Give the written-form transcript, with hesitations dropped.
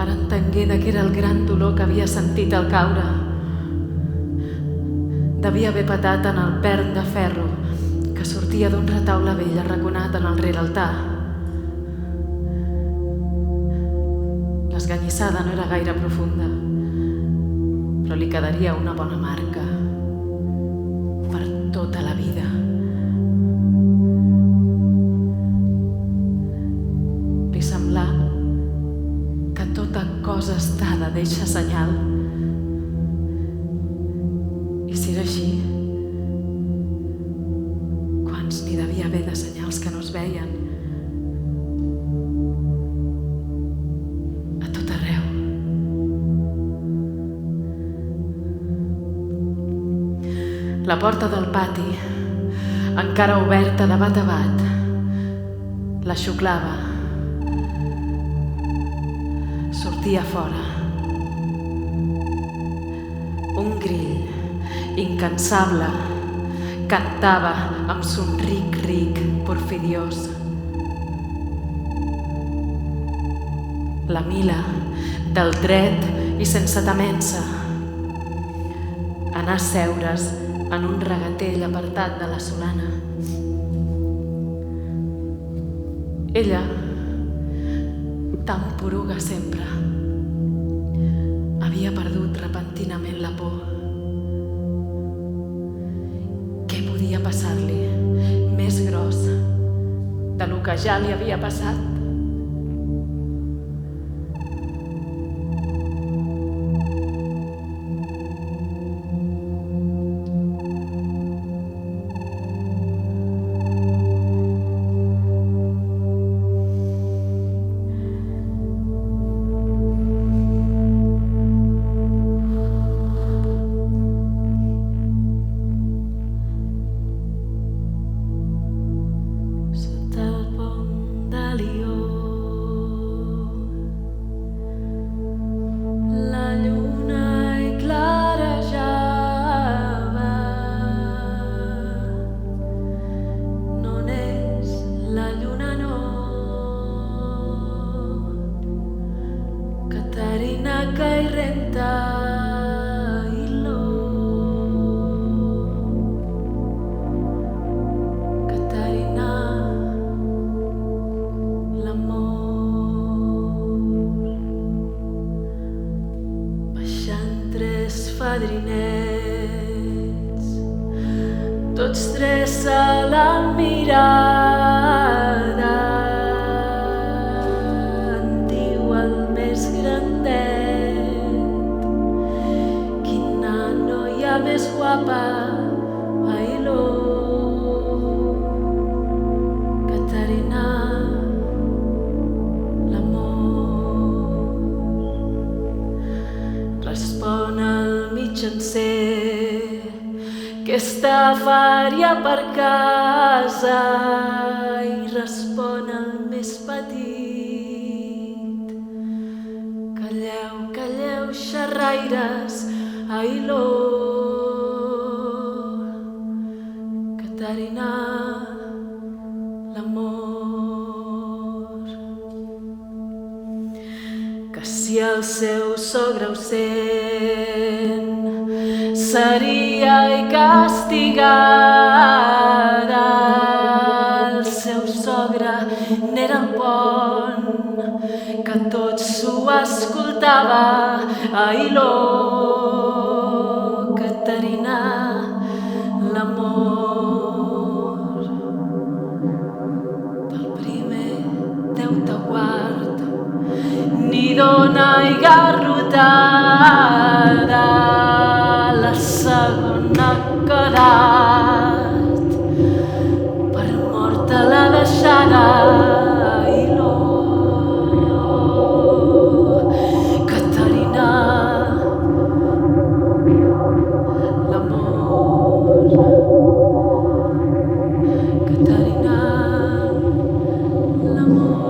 entengué que era el gran dolor que havia sentit al caure. Devia haver patat en el pern de ferro que sortia d'un retaule vell arraconat en el reraltar. L'esganyissada no era gaire profunda, però li quedaria una bona marca per tota la vida. Li semblà que tota cosa estada deixa senyal. I si era així, quants n'hi devia haver de senyals que no es veien? A tot arreu. La porta del pati, encara oberta de bat a bat, la xuclava. Sortia fora. Un grill, incansable, cantava amb somric ric, porfidiós. La Mila, del dret i sense temença, anar a seure's en un regatell apartat de la solana. Ella, tan poruga sempre, havia perdut repentinament la por. Què podia passar-li més gros de lo que ja li havia passat? Fadrinets, tots tres a la mirada, en diu el més grandet: quina noia més guapa, ai-lo, Caterina. Respon el mitjancer, que està fària per casa, i respon el més petit: calleu, calleu, xerraires, ai-lo, Caterina, l'amor. Que si el seu sogre ho sent, seria i castigada. El seu sogre n'era el pont, que tot s'ho escoltava, ai-lo, Caterina, l'amor. Del primer Déu te guard, ni dona i garrotada, la segona quedat, per morta la deixada, ai-lo, Caterina, l'amor, Caterina, l'amor.